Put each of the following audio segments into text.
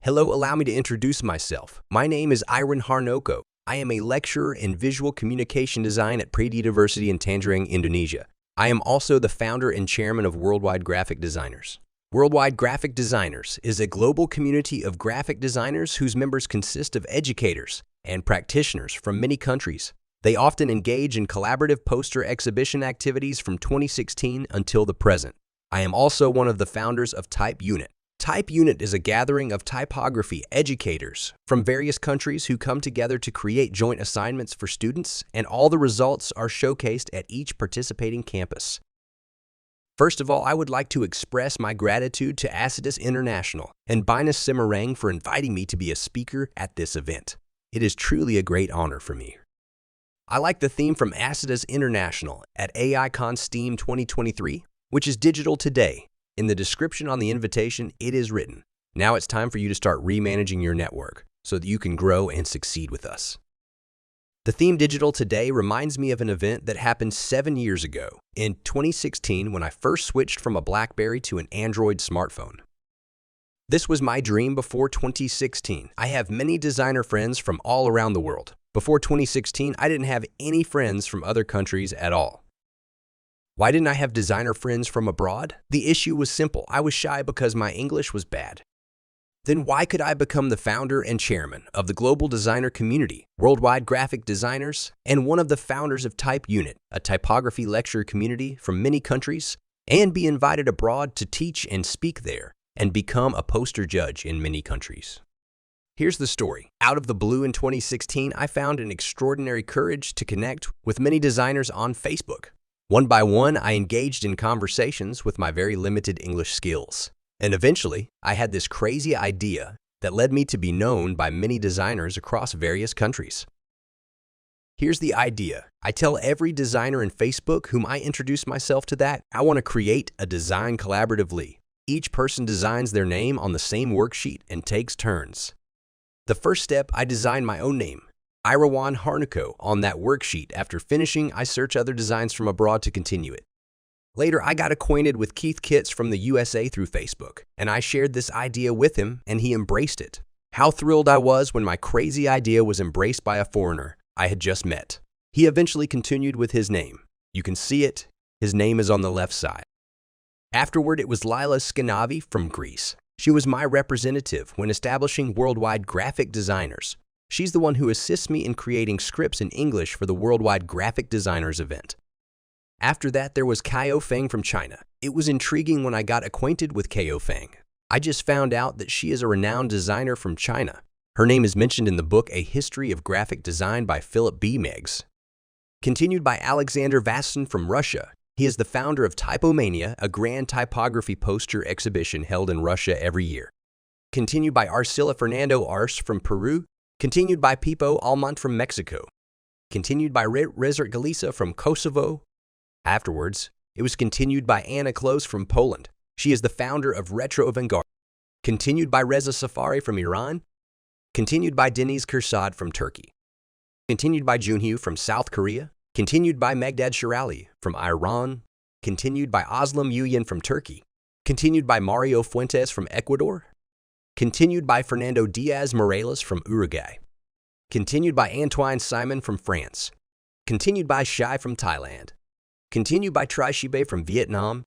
Hello, allow me to introduce myself. My name is Irwan Harnoko. I am a lecturer in visual communication design at Binus University in Semarang, Indonesia. I am also the founder and chairman of Worldwide Graphic Designers. Worldwide Graphic Designers is a global community of graphic designers whose members consist of educators and practitioners from many countries. They often engage in collaborative poster exhibition activities from 2016 until the present. I am also one of the founders of Type Unit. Type Unit is a gathering of typography educators from various countries who come together to create joint assignments for students, and all the results are showcased at each participating campus. First of all, I would like to express my gratitude to ASEDAS International and Binus Semarang for inviting me to be a speaker at this event. It is truly a great honor for me. I like the theme from ASEDAS International at AICon STEAM 2023, which is Digital Today. In the description on the invitation, it is written, "Now it's time for you to start remanaging your network so that you can grow and succeed with us." The theme Digital Today reminds me of an event that happened 7 years ago, in 2016, when I first switched from a BlackBerry to an Android smartphone. This was my dream before 2016. I have many designer friends from all around the world. Before 2016, I didn't have any friends from other countries at all. Why didn't I have designer friends from abroad? The issue was simple. I was shy because my English was bad. Then why could I become the founder and chairman of the global designer community, Worldwide Graphic Designers, and one of the founders of Type Unit, a typography lecture community from many countries, and be invited abroad to teach and speak there, and become a poster judge in many countries? Here's the story. Out of the blue in 2016, I found an extraordinary courage to connect with many designers on Facebook. One by one, I engaged in conversations with my very limited English skills. And eventually, I had this crazy idea that led me to be known by many designers across various countries. Here's the idea. I tell every designer in Facebook whom I introduce myself to that I want to create a design collaboratively. Each person designs their name on the same worksheet and takes turns. The first step, I design my own name, Irwan Harnoko, on that worksheet. After finishing, I search other designs from abroad to continue it. Later, I got acquainted with Keith Kitts from the USA through Facebook, and I shared this idea with him, and he embraced it. How thrilled I was when my crazy idea was embraced by a foreigner I had just met. He eventually continued with his name. You can see it. His name is on the left side. Afterward, it was Lila Skinavi from Greece. She was my representative when establishing Worldwide Graphic Designers. She's the one who assists me in creating scripts in English for the Worldwide Graphic Designers event. After that, there was Kaio Feng from China. It was intriguing when I got acquainted with Kaio Feng. I just found out that she is a renowned designer from China. Her name is mentioned in the book A History of Graphic Design by Philip B. Meggs. Continued by Alexander Vassin from Russia. He is the founder of Typomania, a grand typography poster exhibition held in Russia every year. Continued by Arcila Fernando Arce from Peru. Continued by Pipo Almont from Mexico. Continued by Rezert Galisa from Kosovo. Afterwards, it was continued by Anna Klos from Poland. She is the founder of Retro Avant-Garde. Continued by Reza Safari from Iran. Continued by Deniz Kirsad from Turkey. Continued by Junhyu from South Korea. Continued by Megdad Shirali from Iran. Continued by Aslam Yuyan from Turkey. Continued by Mario Fuentes from Ecuador. Continued by Fernando Diaz Morales from Uruguay. Continued by Antoine Simon from France. Continued by Shai from Thailand. Continued by Trishibe from Vietnam.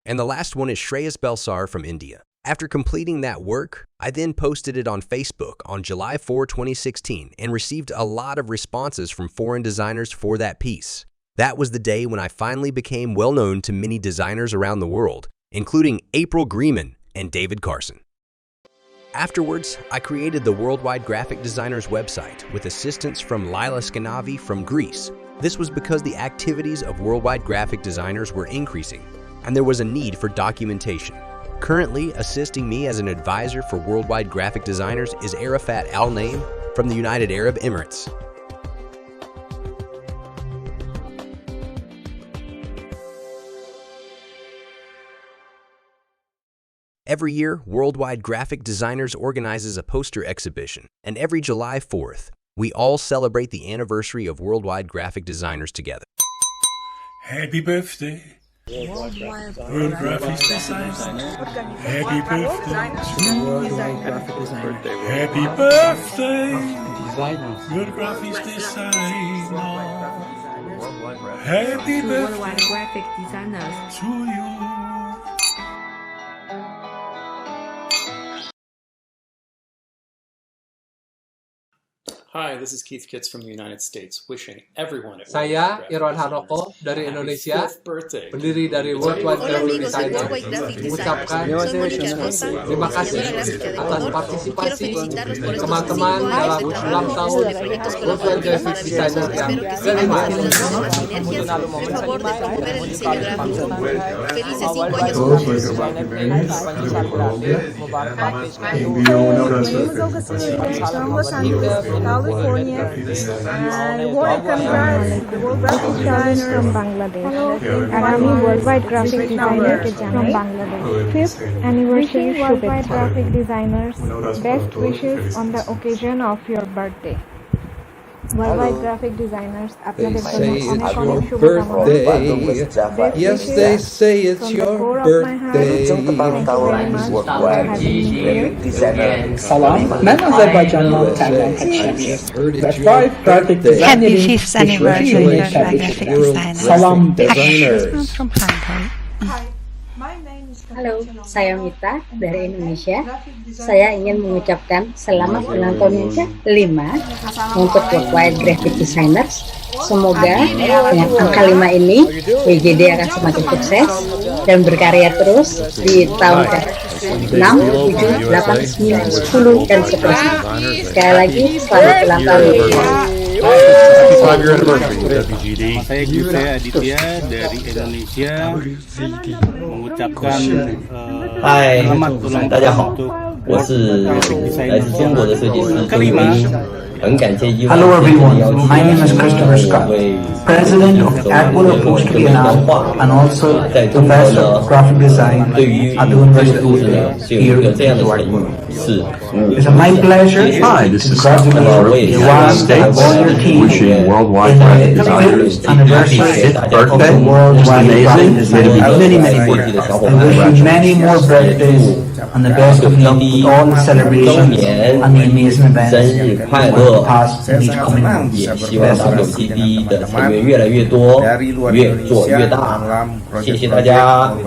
And the last one is Shreyas Belsar from India. After completing that work, I then posted it on Facebook on July 4, 2016, and received a lot of responses from foreign designers for that piece. That was the day when I finally became well known to many designers around the world, including April Grieman and David Carson. Afterwards, I created the Worldwide Graphic Designers website with assistance from Lila Skinavi from Greece. This was because the activities of Worldwide Graphic Designers were increasing, and there was a need for documentation. Currently, assisting me as an advisor for Worldwide Graphic Designers is Arafat Al-Naim from the United Arab Emirates. Every year, Worldwide Graphic Designers organizes a poster exhibition, and every July 4th, we all celebrate the anniversary of Worldwide Graphic Designers together. Happy birthday World graphics designer. Happy birthday to worldwide graphic designer. Happy birthday, world graphics designer. Happy worldwide birthday graphic designers. to you. Hi, this is Keith Kitts from the United States, wishing everyone at Saya World Irwan Graphic Harnoko Designers dari a happy Indonesia, 5th birthday. pendiri dari Worldwide Hola Graphic amigos de Designer, Worldwide Graphic mengucapkan Designers. Soy Mónica Rosa, terima kasih diseñadora gráfica de atas Ecuador. Quiero partisipasi felicitarlos por estos 5 teman-teman años dalam de ulang trabajo tahun de proyectos Worldwide colaborativos Graphic Designer maravillosos. yang Espero que sigan kelima. desarrollando las sinergias en favor de promover el diseño gráfico. Felices 5 años todos, juntos. soy Irwan Harnoko. Envío un abrazo from Los Angeles, California, and welcome guys, the World Graphic Designer from Bangladesh. Arami Worldwide Graphic Designer from Bangladesh. 5th anniversary Worldwide Graphic Designers. Best wishes on the occasion of your birthday. Worldwide Graphic Designers আপনাদের জন্য অনেক অনেক শুভকামনা। Yes, they say it's your birthday. Salam, ben Azerbaycan'dan Terman Kaçar. Ve 5 graphic Happy designerin 5th anniversary Worldwide Graphic Designers. Salam Greetings from Hungary. Halo, saya Mita dari Indonesia. Saya ingin mengucapkan selamat ulang tahun yang ke-5 untuk Worldwide Graphic Designers. Semoga dengan angka 5 ini WGD akan semakin sukses dan berkarya terus di tahun ke-6, 7, 8, 9, 10 dan seterusnya. Sekali lagi selamat ulang tahun WGD. Saya Yuse Aditya dari Indonesia mengucapkan selamat ulang tahun untuk 我是来自中国的设计师周一鸣，很感谢意外 Hello 这次 everyone, 的邀请， my name is Christopher Scott, 为 President of Admiral Post Vietnam and also Professor of Graphic Design 对于 at the 这个 University 故事呢是有 here 一个这样的 in 成 Edward. 语，是 It's my pleasure to congratulate Irwan and all your team in the 5th anniversary of the Worldwide Graphic Design. Many birthdays. I wish you many more birthdays and the best of luck with all the celebrations and the amazing events 生日快 that 乐 will pass in these coming months. 也希望 WGD 的成员越来越多，越做越大。谢谢大家。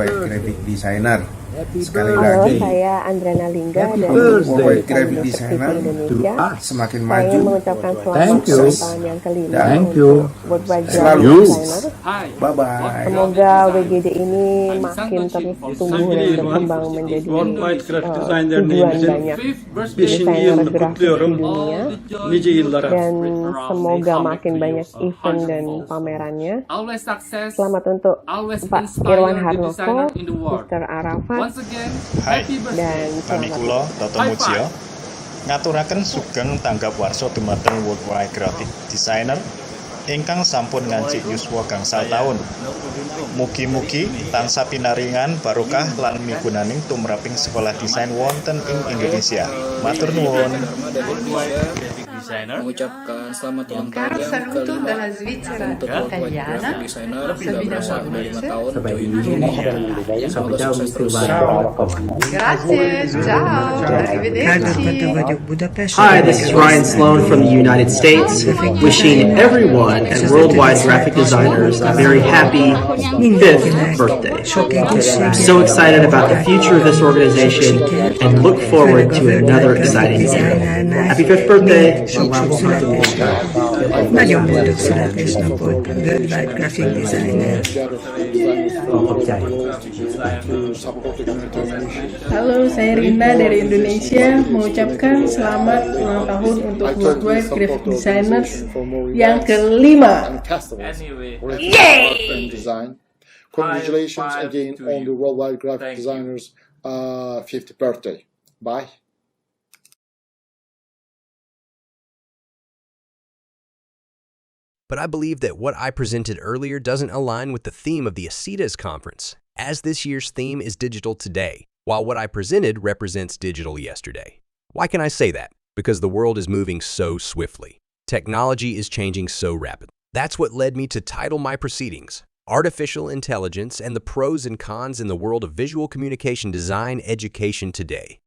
Sekali lagi, saya Andrena Lingga dari Worldwide Graphic Designer semakin maju. mengucapkan selamat Thank you. ulang tahun yang ke-5 Thank you. untuk Worldwide Graphic Selalu. Designer. Bye bye. Semoga WGD ini makin terus tumbuh dan berkembang menjadi tujuan banyak desainer grafis di dunia, dan semoga makin banyak event dan pamerannya. Selamat untuk Pak Irwan Harnoko, Mr. Arafat, dan Kami selamat kula Toto Mujio ngaturaken sugeng tanggap warsa dumateng Worldwide Graphic Designer ingkang sampun ngancik yuswa gangsal taun. Mugi-mugi tansah pinaringan barokah lan migunaning tumraping sekolah desain wonten ing Indonesia. Matur nuwun. Mengucapkan selamat ulang tahun yang ke-5 untuk Worldwide Graphic Designer yang berasal dari 5 tahun di Indonesia. Semoga sukses terus. Hi, this is Ryan Sloan from the United States, wishing everyone at Worldwide Graphic Designers a very happy 5th birthday. I'm so excited about the future of this organization and look forward to another exciting year. Happy 5th birthday! Nagyon boldog születésnapot, Worldwide Graphic Designer. Halo, saya Rina dari Indonesia mengucapkan selamat ulang tahun untuk Worldwide Graphic Designers yang ke-5. Yay! Congratulations again on the Worldwide Graphic Designers 50th birthday. Bye. But I believe that what I presented earlier doesn't align with the theme of the ASEDAS conference, as this year's theme is digital today, while what I presented represents digital yesterday. Why can I say that? Because the world is moving so swiftly. Technology is changing so rapidly. That's what led me to title my proceedings, Artificial Intelligence and the Pros and Cons in the World of Visual Communication Design Education Today.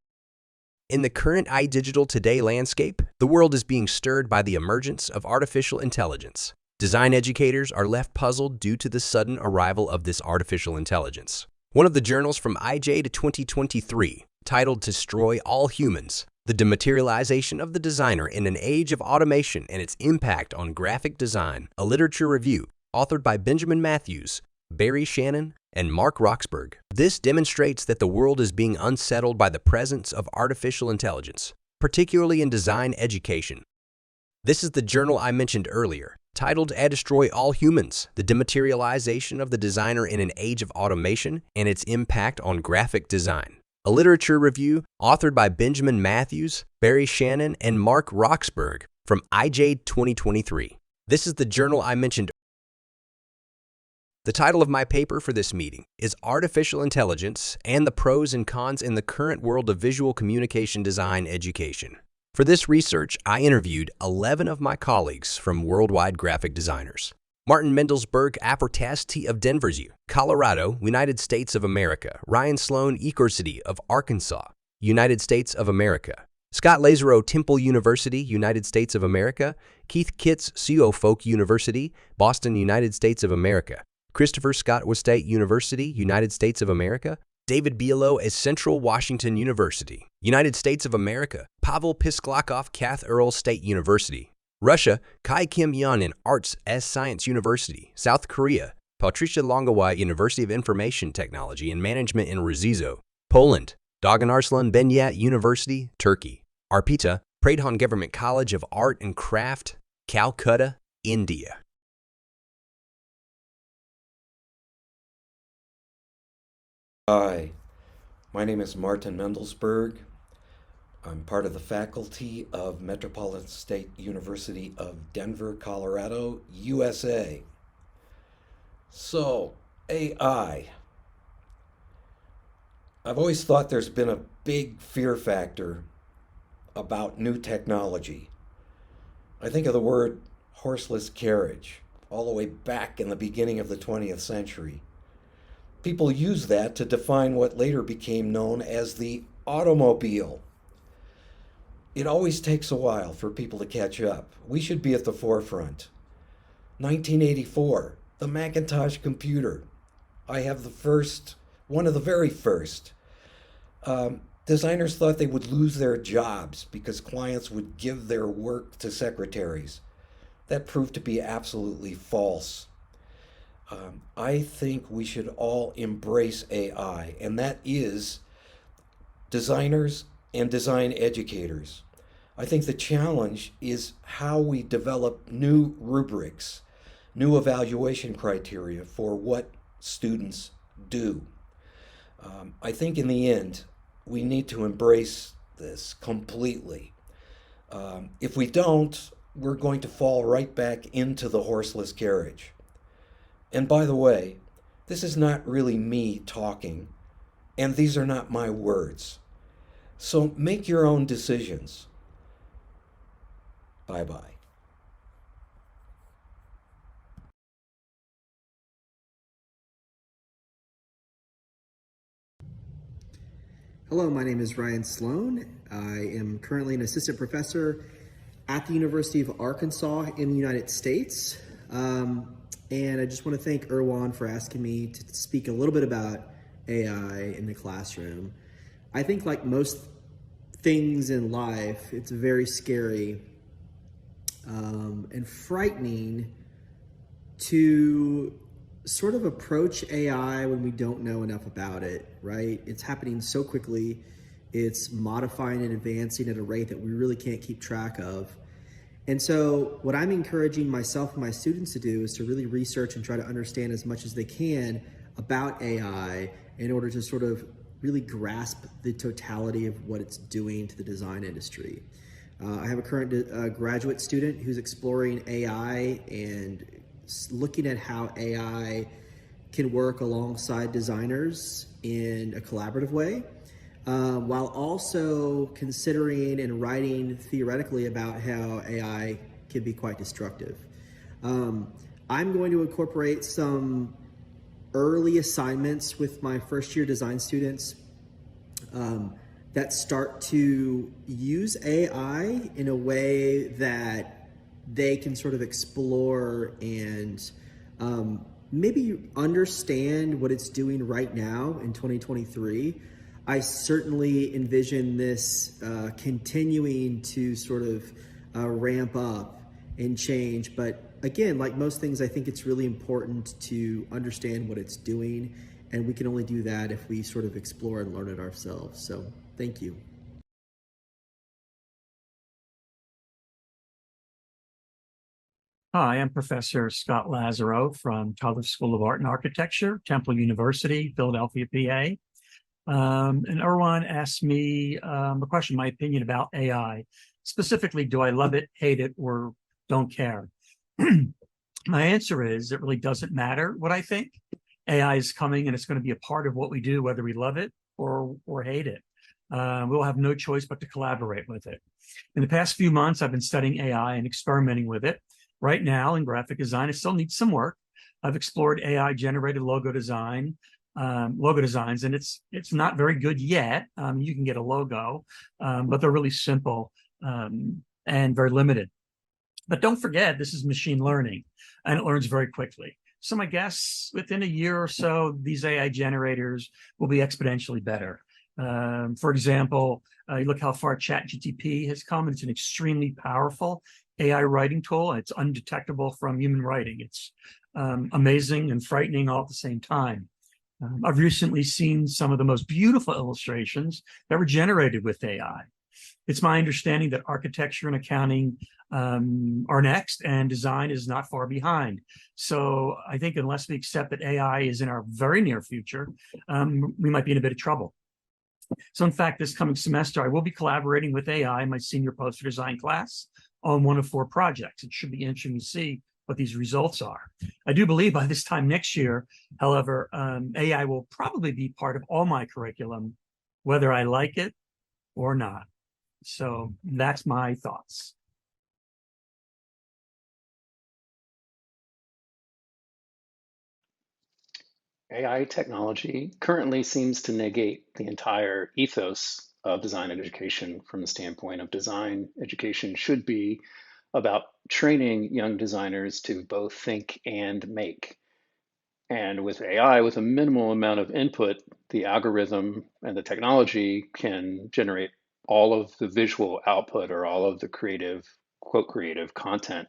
In the current iDigital Today landscape, the world is being stirred by the emergence of artificial intelligence. Design educators are left puzzled due to the sudden arrival of this artificial intelligence. One of the journals from IJ to 2023, titled Destroy All Humans, The Dematerialization of the Designer in an Age of Automation and Its Impact on Graphic Design, a literature review, authored by Benjamin Matthews, Barry Shannon, and Mark Roxburgh. This demonstrates that the world is being unsettled by the presence of artificial intelligence, particularly in design education. This is the journal I mentioned earlier, titled Destroy All Humans, The Dematerialization of the Designer in an Age of Automation and Its Impact on Graphic Design. A literature review authored by Benjamin Matthews, Barry Shannon, and Mark Roxburgh from IJ 2023. This is the journal I mentioned. The title of my paper for this meeting is Artificial Intelligence and the Pros and Cons in the Current World of Visual Communication Design Education. For this research, I interviewed 11 of my colleagues from worldwide graphic designers. Martin Mendelsberg Apertasti of Denver, Colorado, United States of America. Ryan Sloan Ecorcity of Arkansas, United States of America. Scott Lazaro, Temple University, United States of America. Keith Kitts, CO Folk University, Boston, United States of America. Christopher Scott State University, United States of America. David Bielo at Central Washington University, United States of America. Pavel Pisklakov, Cath Earl State University, Russia. Kai Kim Yun in Arts S Science University, South Korea. Patricia Longawai, University of Information Technology and Management in Rizizo, Poland. Dogan Arslan Benyat University, Turkey. Arpita, Pradhan Government College of Art and Craft, Calcutta, India. Hi, my name is Martin Mendelsberg. I'm part of the faculty of Metropolitan State University of Denver, Colorado, USA. So, AI. I've always thought there's been a big fear factor about new technology. I think of the word horseless carriage all the way back in the beginning of the 20th century. People use that to define what later became known as the automobile. It always takes a while for people to catch up. We should be at the forefront. 1984, the Macintosh computer. I have one of the very first. Designers thought they would lose their jobs because clients would give their work to secretaries. That proved to be absolutely false. I think we should all embrace AI, and that is designers and design educators. I think the challenge is how we develop new rubrics, new evaluation criteria for what students do. I think in the end, we need to embrace this completely. If we don't, we're going to fall right back into the horseless carriage. And by the way, this is not really me talking, and these are not my words. So make your own decisions. Bye-bye. Hello, my name is Ryan Sloan. I am currently an assistant professor at the University of Arkansas in the United States. And I just want to thank Irwan for asking me to speak a little bit about AI in the classroom. I think like most things in life, it's very scary and frightening to sort of approach AI when we don't know enough about it, right? It's happening so quickly. It's modifying and advancing at a rate that we really can't keep track of. And so what I'm encouraging myself and my students to do is to really research and try to understand as much as they can about AI in order to sort of really grasp the totality of what it's doing to the design industry. I have a current graduate student who's exploring AI and looking at how AI can work alongside designers in a collaborative way. While also considering and writing theoretically about how AI can be quite destructive. I'm going to incorporate some early assignments with my first year design students that start to use AI in a way that they can sort of explore and maybe understand what it's doing right now in 2023. I certainly envision this continuing to sort of ramp up and change. But again, like most things, I think it's really important to understand what it's doing. And we can only do that if we sort of explore and learn it ourselves. So thank you. Hi, I'm Professor Scott Lazaro from Tulloch School of Art and Architecture, Temple University, Philadelphia, PA. And Irwan asked me a question, my opinion about AI. Specifically, do I love it, hate it, or don't care? My answer is it really doesn't matter what I think. AI is coming and it's going to be a part of what we do, whether we love it or hate it. We'll have no choice but to collaborate with it. In the past few months, I've been studying AI and experimenting with it. Right now in graphic design, it still needs some work. I've explored AI-generated logo designs, and it's not very good yet. You can get a logo, but they're really simple and very limited. But don't forget, this is machine learning, and it learns very quickly. So my guess, within a year or so, these AI generators will be exponentially better. For example, you look how far ChatGPT has come. It's an extremely powerful AI writing tool. It's undetectable from human writing. It's amazing and frightening all at the same time. I've recently seen some of the most beautiful illustrations that were generated with AI. It's my understanding that architecture and accounting are next, and design is not far behind. So I think unless we accept that AI is in our very near future, we might be in a bit of trouble. So in fact, this coming semester, I will be collaborating with AI in my senior poster design class on one of 4 projects. It should be interesting to see what these results are. I do believe by this time next year, however, AI will probably be part of all my curriculum, whether I like it or not. So that's my thoughts. AI technology currently seems to negate the entire ethos of design education from the standpoint of design education should be about training young designers to both think and make. And with AI, with a minimal amount of input, the algorithm and the technology can generate all of the visual output or all of the creative, quote, creative content.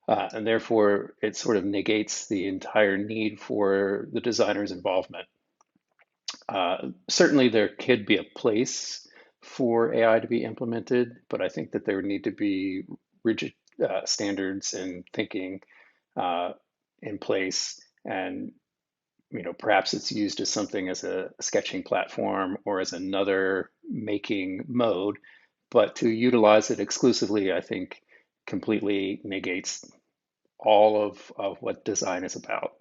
And therefore, it sort of negates the entire need for the designer's involvement. Certainly, there could be a place for AI to be implemented, but I think that there would need to be rigid standards and thinking in place. And perhaps it's used as something as a sketching platform or as another making mode, but to utilize it exclusively, I think, completely negates all of what design is about.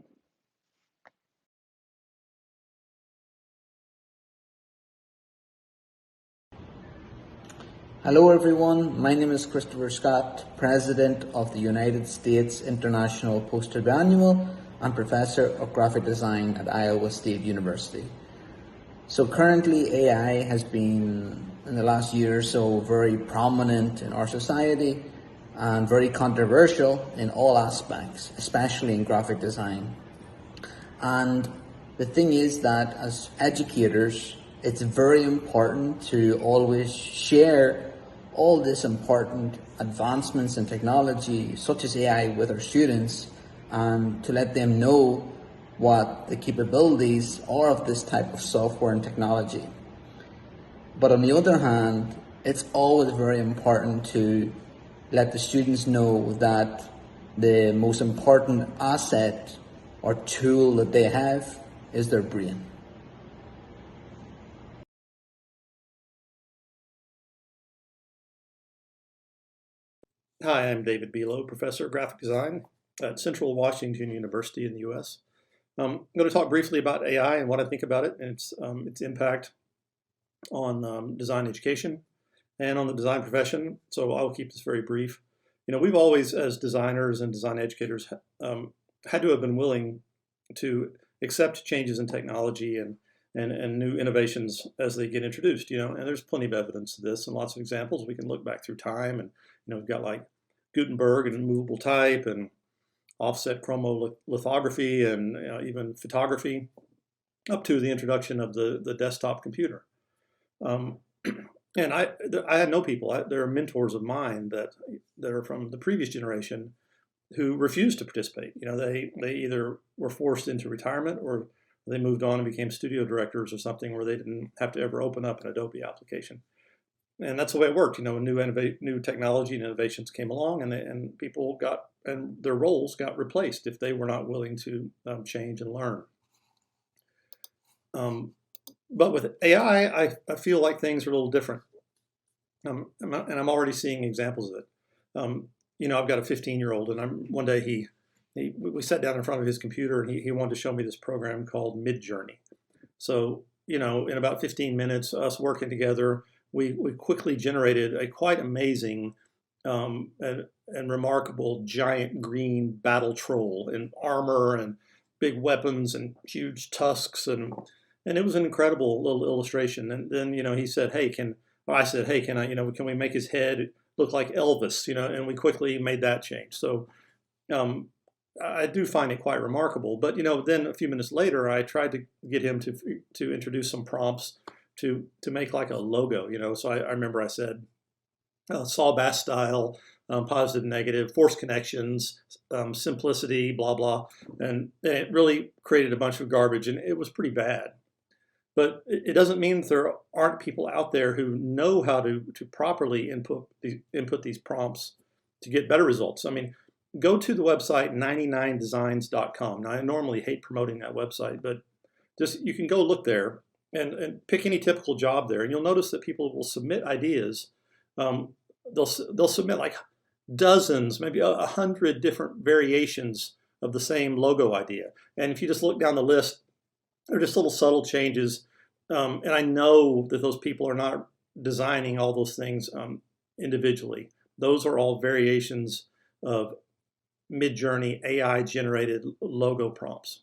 Hello everyone, my name is Christopher Scott, President of the United States International Poster Biannual and Professor of Graphic Design at Iowa State University. So currently AI has been, in the last year or so, very prominent in our society and very controversial in all aspects, especially in graphic design. And the thing is that as educators, it's very important to always share all these important advancements in technology, such as AI, with our students, and to let them know what the capabilities are of this type of software and technology. But on the other hand, it's always very important to let the students know that the most important asset or tool that they have is their brain. Hi, I'm David Belo, Professor of Graphic Design at Central Washington University in the U.S. I'm going to talk briefly about AI and what I think about it and its impact on design education and on the design profession. So I'll keep this very brief. We've always, as designers and design educators, had to have been willing to accept changes in technology and new innovations as they get introduced, and there's plenty of evidence of this and lots of examples. We can look back through time, and we've got like Gutenberg and movable type and offset chromolithography and even photography, up to the introduction of the desktop computer. And I know people, there are mentors of mine that are from the previous generation who refused to participate. They either were forced into retirement or they moved on and became studio directors or something where they didn't have to ever open up an Adobe application. And that's the way it worked. New technology and innovations came along, and people and their roles got replaced if they were not willing to change and learn. But with AI, I feel like things are a little different. And I'm already seeing examples of it. I've got a 15-year-old, and one day we sat down in front of his computer, and he wanted to show me this program called Midjourney. So, in about 15 minutes, us working together, we quickly generated a quite amazing and remarkable giant green battle troll in armor and big weapons and huge tusks, and it was an incredible little illustration. And then he said, I said, hey, can we make his head look like Elvis? And we quickly made that change. So I do find it quite remarkable. But then a few minutes later, I tried to get him to introduce some prompts to make like a logo. So I remember I said Saul Bass style, positive, negative, force connections, simplicity, blah blah, and it really created a bunch of garbage, and it was pretty bad. But it doesn't mean that there aren't people out there who know how to properly input these prompts to get better results. I mean, go to the website 99designs.com. Now, I normally hate promoting that website, but you can go look there and pick any typical job there, and you'll notice that people will submit ideas. They'll submit like dozens, maybe 100 different variations of the same logo idea. And if you just look down the list, they're just little subtle changes. And I know that those people are not designing all those things individually. Those are all variations of Midjourney AI-generated logo prompts.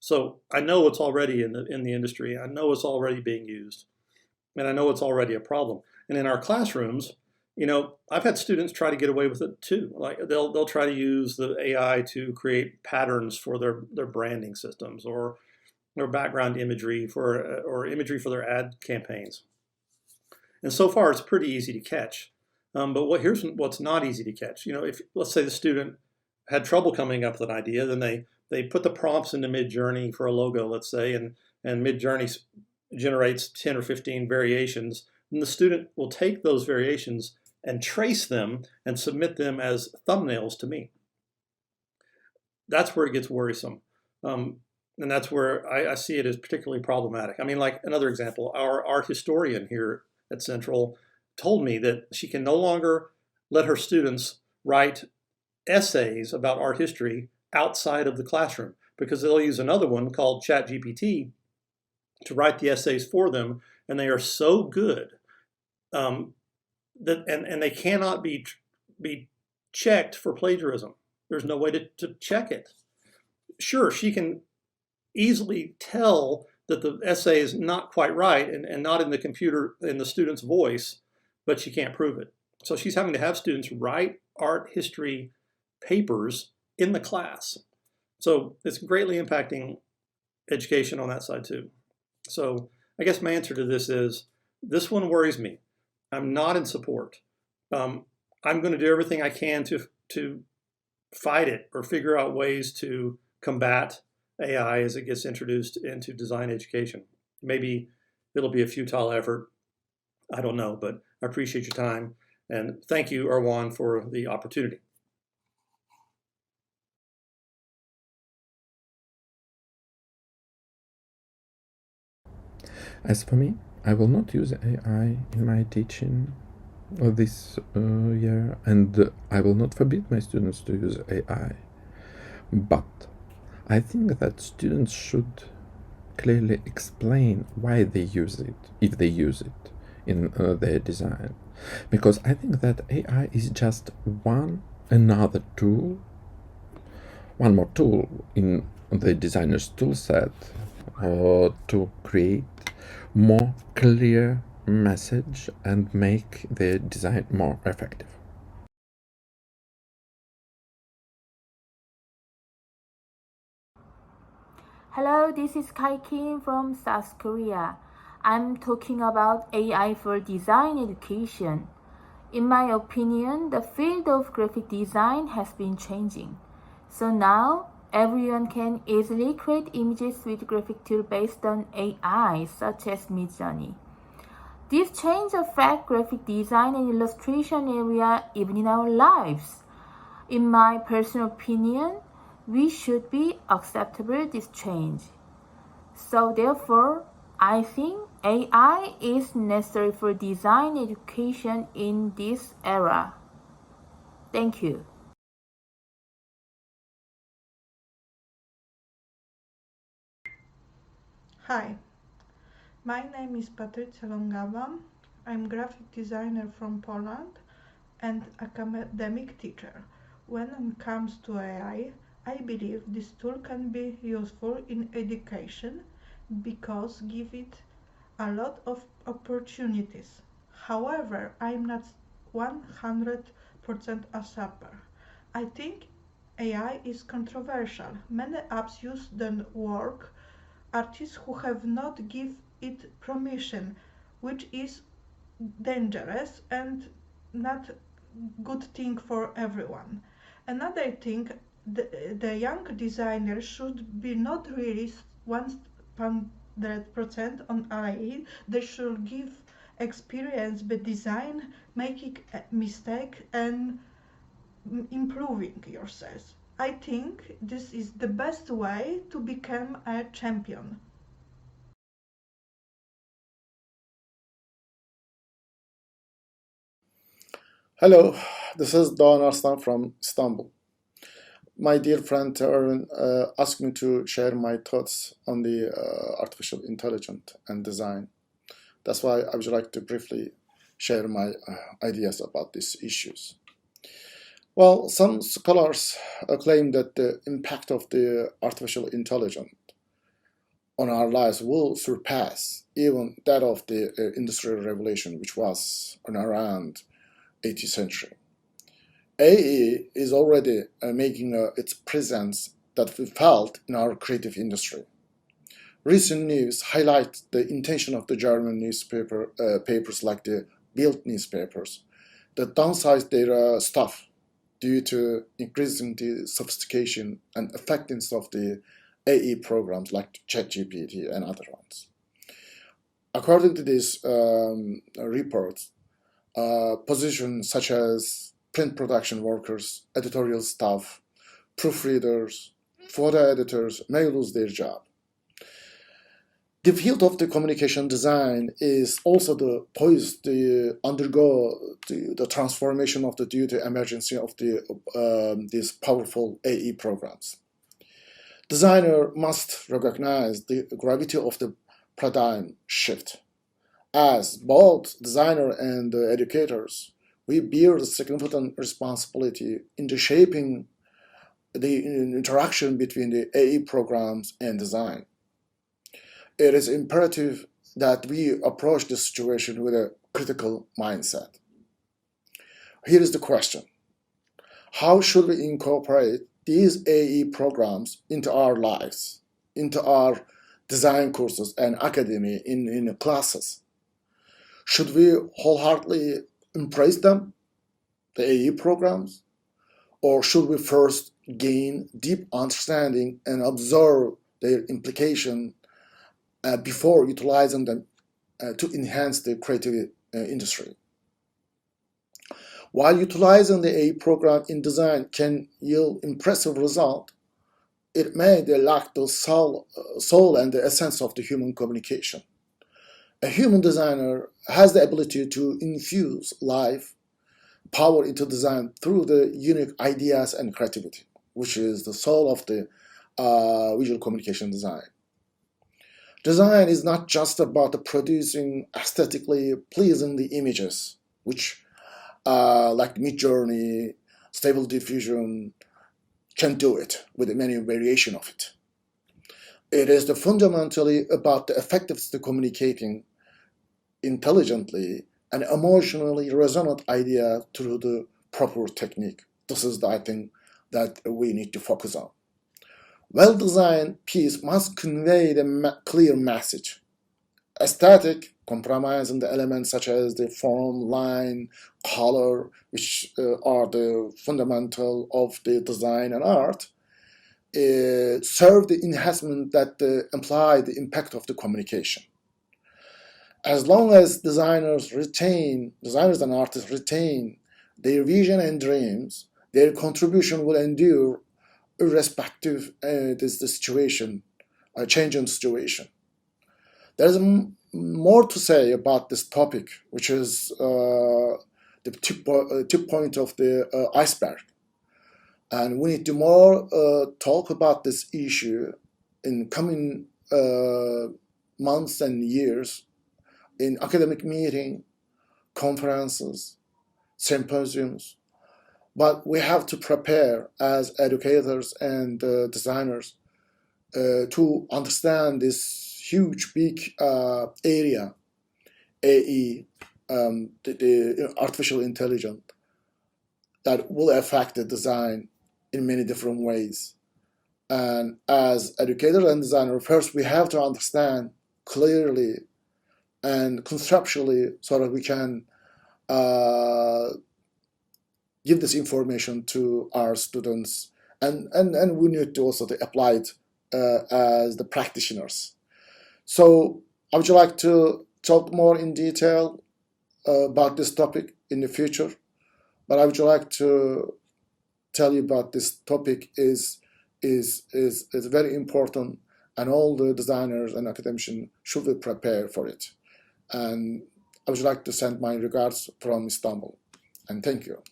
So I know it's already in the industry. I know it's already being used, and I know it's already a problem. And in our classrooms, I've had students try to get away with it too. Like they'll try to use the AI to create patterns for their branding systems or background imagery or imagery for their ad campaigns. And so far, it's pretty easy to catch. But here's what's not easy to catch. If let's say the student had trouble coming up with an idea, then they put the prompts into Midjourney for a logo, let's say, and Midjourney generates 10 or 15 variations. And the student will take those variations and trace them and submit them as thumbnails to me. That's where it gets worrisome. And that's where I see it as particularly problematic. I mean, like another example, our art historian here at Central told me that she can no longer let her students write essays about art history outside of the classroom because they'll use another one called ChatGPT to write the essays for them, and they are so good that they cannot be checked for plagiarism. There's no way to check it. Sure, she can easily tell that the essay is not quite right and not in the student's voice, but she can't prove it. So she's having to have students write art history papers in the class. So it's greatly impacting education on that side too. So I guess my answer to this is, this one worries me. I'm not in support. I'm going to do everything I can to fight it or figure out ways to combat AI as it gets introduced into design education. Maybe it'll be a futile effort. I don't know, but I appreciate your time. And thank you, Irwan, for the opportunity. As for me, I will not use AI in my teaching this year, and I will not forbid my students to use AI. But I think that students should clearly explain why they use it, if they use it in their design. Because I think that AI is just one more tool in the designer's toolset to create more clear message and make the design more effective. Hello, this is Kai Kim from South Korea. I'm talking about AI for design education. In my opinion, the field of graphic design has been changing. So now, everyone can easily create images with graphic tool based on AI, such as Midjourney. This change affects graphic design and illustration area even in our lives. In my personal opinion, we should be acceptable this change. So therefore, I think AI is necessary for design education in this era. Thank you. Hi, my name is Patrycja Longawa. I'm graphic designer from Poland and academic teacher. When it comes to AI, I believe this tool can be useful in education because give it a lot of opportunities. However, I'm not 100% a supper. I think AI is controversial. Many apps use the work artists who have not give it permission, which is dangerous and not good thing for everyone. Another thing, the young designer should be not really 100% on AI. They should give experience by design, making a mistake and improving yourself. I think this is the best way to become a champion. Hello, this is Doğan Arslan from Istanbul. My dear friend Irwan asked me to share my thoughts on the artificial intelligence and design. That's why I would like to briefly share my ideas about these issues. Well, some scholars claim that the impact of the artificial intelligence on our lives will surpass even that of the Industrial Revolution, which was around 18th century. AI is already making its presence that we felt in our creative industry. Recent news highlight the intention of the German newspaper papers like the Bild newspapers that downsized their staff due to increasing the sophistication and effectiveness of the AI programs like ChatGPT and other ones. According to these reports, positions such as print production workers, editorial staff, proofreaders, photo editors may lose their job. The field of the communication design is also poised to undergo the transformation of due to emergency of these powerful AI programs. Designer must recognize the gravity of the paradigm shift. As both designer and educators, we bear the significant responsibility in the shaping the interaction between the AI programs and design. It is imperative that we approach this situation with a critical mindset. Here is the question. How should we incorporate these AI programs into our lives, into our design courses and academy in classes? Should we wholeheartedly embrace them, the AI programs, or should we first gain deep understanding and observe their implication before utilizing them to enhance the creative industry? While utilizing the AI program in design can yield impressive results, it may lack the soul and the essence of the human communication. A human designer has the ability to infuse life, power into design through the unique ideas and creativity, which is the soul of the visual communication design. Design is not just about producing aesthetically pleasing the images, which like Midjourney, Stable Diffusion can do it with many variations of it. It is fundamentally about the effectiveness of communicating intelligently and emotionally resonant idea through the proper technique. This is I think that we need to focus on. Well-designed piece must convey the clear message. Aesthetic, compromising the elements such as the form, line, color, which are the fundamental of the design and art, serve the enhancement that imply the impact of the communication. As long as designers and artists retain their vision and dreams, their contribution will endure irrespective of the situation, changing situation. There's more to say about this topic, which is the tip point of the iceberg. And we need to more talk about this issue in coming months and years in academic meetings, conferences, symposiums. But we have to prepare as educators and designers to understand this huge, big area, AE, the artificial intelligence, that will affect the design in many different ways. And as educators and designers, first we have to understand clearly and conceptually so that we can give this information to our students, and we need to also apply it as the practitioners. So I would like to talk more in detail about this topic in the future, but I would like to tell you about this topic is very important, and all the designers and academicians should be prepared for it. And I would like to send my regards from Istanbul, and thank you.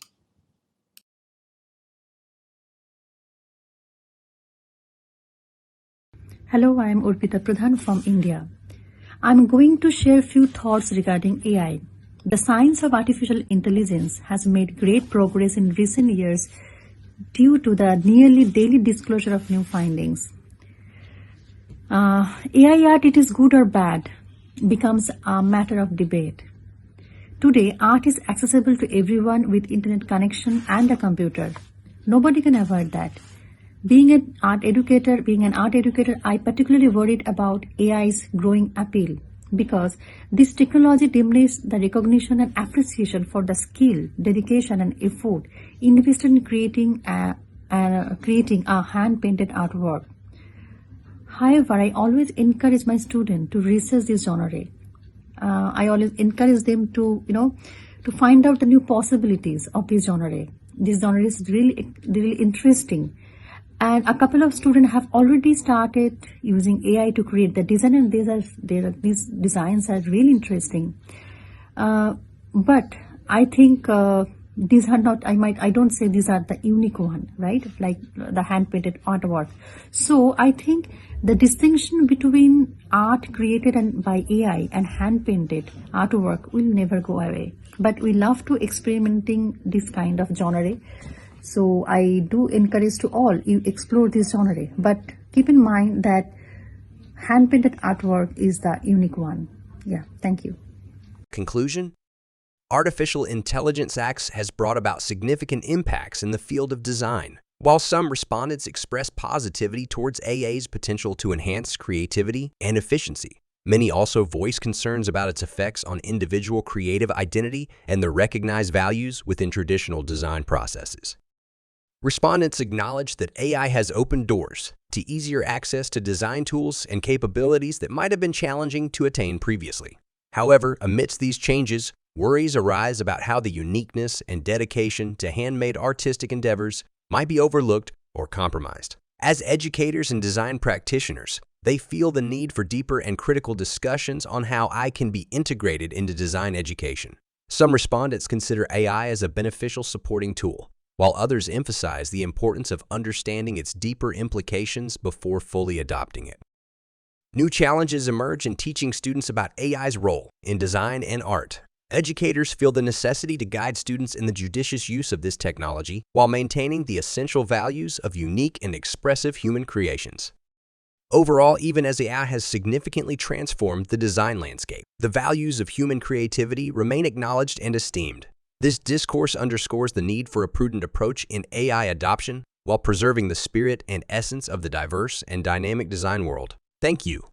Hello, I am Urpita Pradhan from India. I'm going to share a few thoughts regarding AI. The science of artificial intelligence has made great progress in recent years due to the nearly daily disclosure of new findings. AI art, it is good or bad, becomes a matter of debate. Today, art is accessible to everyone with internet connection and a computer. Nobody can avoid that. Being an art educator, I particularly worried about AI's growing appeal because this technology diminishes the recognition and appreciation for the skill, dedication, and effort invested in creating a hand-painted artwork. However, I always encourage my students to research this genre. I always encourage them to find out the new possibilities of this genre. This genre is really interesting. And a couple of students have already started using AI to create the design, and these designs are really interesting. But I think these are not, I don't say these are the unique one, right? Like the hand-painted artwork. So I think the distinction between art created by AI and hand-painted artwork will never go away. But we love to experimenting this kind of genre. So I do encourage to all you explore this genre, but keep in mind that hand-painted artwork is the unique one. Yeah, thank you. Conclusion? Artificial Intelligence Acts has brought about significant impacts in the field of design. While some respondents express positivity towards AI's potential to enhance creativity and efficiency, many also voice concerns about its effects on individual creative identity and the recognized values within traditional design processes. Respondents acknowledge that AI has opened doors to easier access to design tools and capabilities that might have been challenging to attain previously. However, amidst these changes, worries arise about how the uniqueness and dedication to handmade artistic endeavors might be overlooked or compromised. As educators and design practitioners, they feel the need for deeper and critical discussions on how AI can be integrated into design education. Some respondents consider AI as a beneficial supporting tool, while others emphasize the importance of understanding its deeper implications before fully adopting it. New challenges emerge in teaching students about AI's role in design and art. Educators feel the necessity to guide students in the judicious use of this technology while maintaining the essential values of unique and expressive human creations. Overall, even as AI has significantly transformed the design landscape, the values of human creativity remain acknowledged and esteemed. This discourse underscores the need for a prudent approach in AI adoption while preserving the spirit and essence of the diverse and dynamic design world. Thank you.